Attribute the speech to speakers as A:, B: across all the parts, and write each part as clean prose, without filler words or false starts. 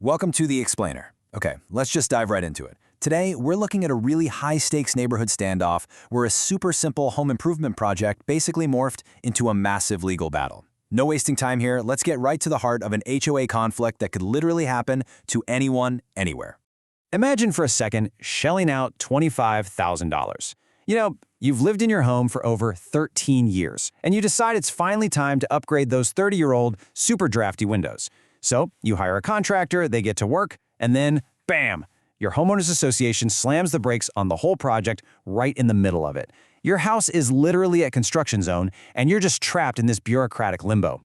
A: Welcome to The Explainer. Okay, let's just dive right into it. Today, we're looking at a really high-stakes neighborhood standoff where a super simple home improvement project basically morphed into a massive legal battle. No wasting time here, let's get right to the heart of an HOA conflict that could literally happen to anyone, anywhere. Imagine for a second shelling out $25,000. You've lived in your home for over 13 years, and you decide it's finally time to upgrade those 30-year-old super drafty windows. So you hire a contractor, they get to work, and then, bam! Your homeowners association slams the brakes on the whole project right in the middle of it. Your house is literally at construction zone, and you're just trapped in this bureaucratic limbo.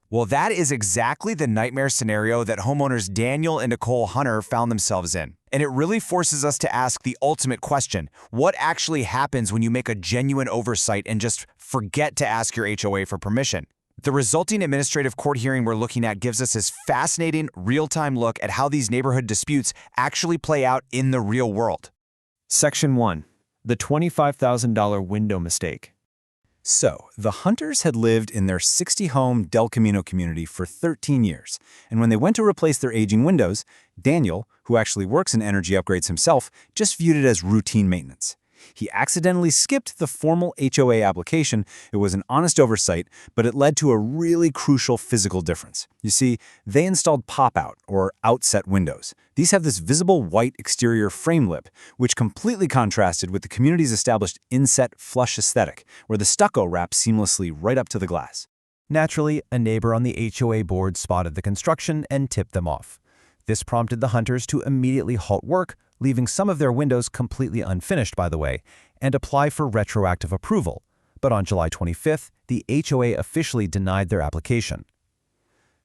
B: Well, that is exactly the nightmare scenario that homeowners Daniel and Nicole Hunter found themselves in. And it really forces us to ask the ultimate question: what actually happens when you make a genuine oversight and just forget to ask your HOA for permission? The resulting administrative court hearing we're looking at gives us this fascinating, real-time look at how these neighborhood disputes actually play out in the real world.
C: Section 1. The $25,000 window mistake.
A: So, the Hunters had lived in their 60-home Del Camino community for 13 years, and when they went to replace their aging windows, Daniel, who actually works in energy upgrades himself, just viewed it as routine maintenance. He accidentally skipped the formal HOA application. It was an honest oversight, but it led to a really crucial physical difference. You see, they installed pop-out, or outset windows. These have this visible white exterior frame lip, which completely contrasted with the community's established inset flush aesthetic, where the stucco wraps seamlessly right up to the glass.
D: Naturally, a neighbor on the HOA board spotted the construction and tipped them off. This prompted the Hunters to immediately halt work, leaving some of their windows completely unfinished, by the way, and apply for retroactive approval. But on July 25th, the HOA officially denied their application.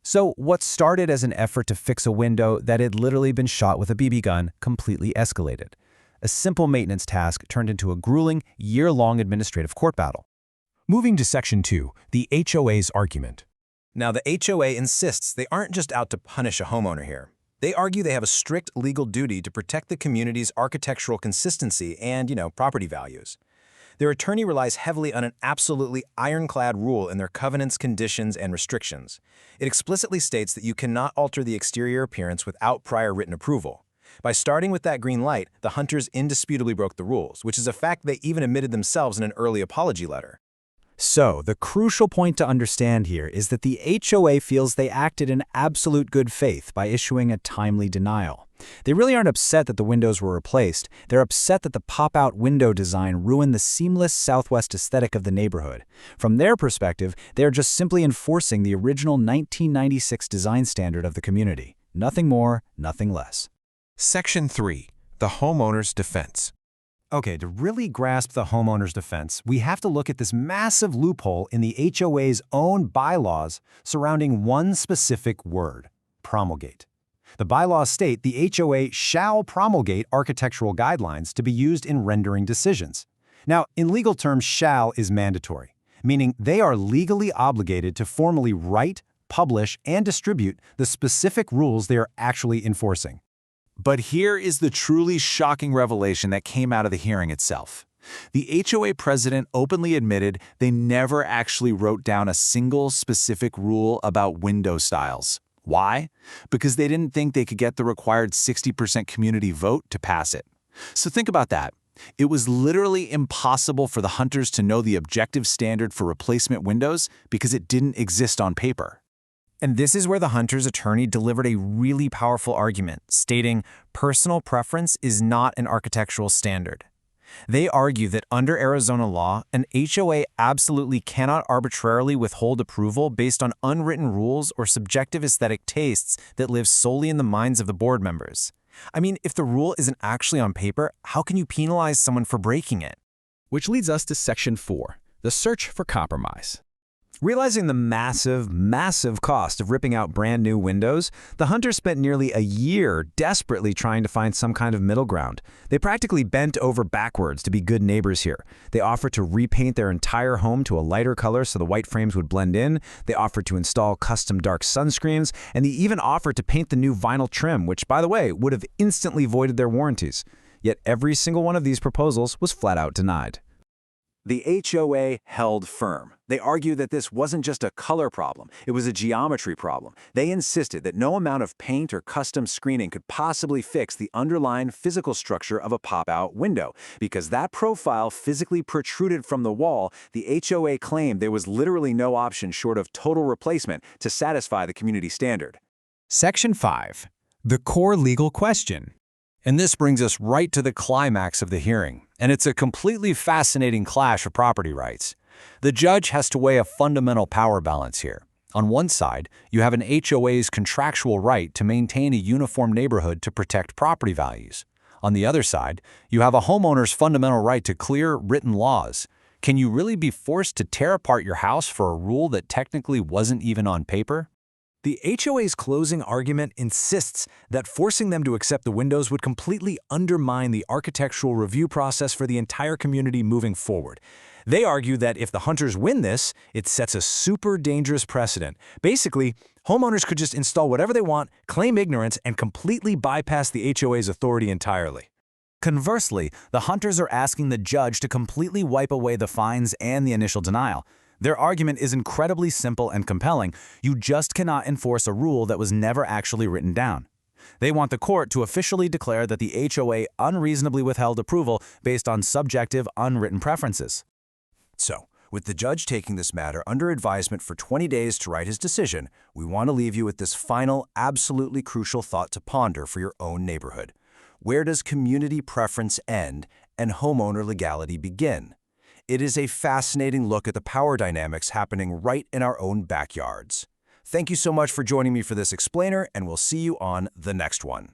D: So what started as an effort to fix a window that had literally been shot with a BB gun completely escalated. A simple maintenance task turned into a grueling, year-long administrative court battle.
E: Moving to Section 2, the HOA's argument.
A: Now, the HOA insists they aren't just out to punish a homeowner here. They argue they have a strict legal duty to protect the community's architectural consistency and, property values. Their attorney relies heavily on an absolutely ironclad rule in their covenants, conditions, and restrictions. It explicitly states that you cannot alter the exterior appearance without prior written approval. By starting with that green light, the Hunters indisputably broke the rules, which is a fact they even admitted themselves in an early apology letter.
C: So, the crucial point to understand here is that the HOA feels they acted in absolute good faith by issuing a timely denial. They really aren't upset that the windows were replaced. They're upset that the pop-out window design ruined the seamless Southwest aesthetic of the neighborhood. From their perspective, they're just simply enforcing the original 1996 design standard of the community. Nothing more, nothing less.
E: Section 3. The homeowner's defense.
D: Okay, to really grasp the homeowner's defense, we have to look at this massive loophole in the HOA's own bylaws surrounding one specific word: promulgate. The bylaws state the HOA shall promulgate architectural guidelines to be used in rendering decisions. Now, in legal terms, shall is mandatory, meaning they are legally obligated to formally write, publish, and distribute the specific rules they are actually enforcing.
B: But here is the truly shocking revelation that came out of the hearing itself. The HOA president openly admitted they never actually wrote down a single specific rule about window styles. Why? Because they didn't think they could get the required 60% community vote to pass it. So think about that. It was literally impossible for the Hunters to know the objective standard for replacement windows because it didn't exist on paper.
D: And this is where the Hunters' attorney delivered a really powerful argument, stating personal preference is not an architectural standard. They argue that under Arizona law, an HOA absolutely cannot arbitrarily withhold approval based on unwritten rules or subjective aesthetic tastes that live solely in the minds of the board members. I mean, if the rule isn't actually on paper, how can you penalize someone for breaking it?
E: Which leads us to Section 4, the search for compromise.
D: Realizing the massive cost of ripping out brand new windows, the Hunters spent nearly a year desperately trying to find some kind of middle ground. They practically bent over backwards to be good neighbors here. They offered to repaint their entire home to a lighter color so the white frames would blend in. They offered to install custom dark sunscreens, and they even offered to paint the new vinyl trim, which, by the way, would have instantly voided their warranties. Yet every single one of these proposals was flat out denied.
A: The HOA held firm. They argued that this wasn't just a color problem, it was a geometry problem. They insisted that no amount of paint or custom screening could possibly fix the underlying physical structure of a pop-out window. Because that profile physically protruded from the wall, the HOA claimed there was literally no option short of total replacement to satisfy the community standard.
C: Section 5. The core legal question.
A: And this brings us right to the climax of the hearing, and it's a completely fascinating clash of property rights. The judge has to weigh a fundamental power balance here. On one side, you have an HOA's contractual right to maintain a uniform neighborhood to protect property values. On the other side, you have a homeowner's fundamental right to clear, written laws. Can you really be forced to tear apart your house for a rule that technically wasn't even on paper?
C: The HOA's closing argument insists that forcing them to accept the windows would completely undermine the architectural review process for the entire community moving forward. They argue that if the Hunters win this, it sets a super dangerous precedent. Basically, homeowners could just install whatever they want, claim ignorance, and completely bypass the HOA's authority entirely.
A: Conversely, the Hunters are asking the judge to completely wipe away the fines and the initial denial. Their argument is incredibly simple and compelling. You just cannot enforce a rule that was never actually written down. They want the court to officially declare that the HOA unreasonably withheld approval based on subjective, unwritten preferences. So, with the judge taking this matter under advisement for 20 days to write his decision, we want to leave you with this final, absolutely crucial thought to ponder for your own neighborhood. Where does community preference end and homeowner legality begin? It is a fascinating look at the power dynamics happening right in our own backyards. Thank you so much for joining me for this explainer, and we'll see you on the next one.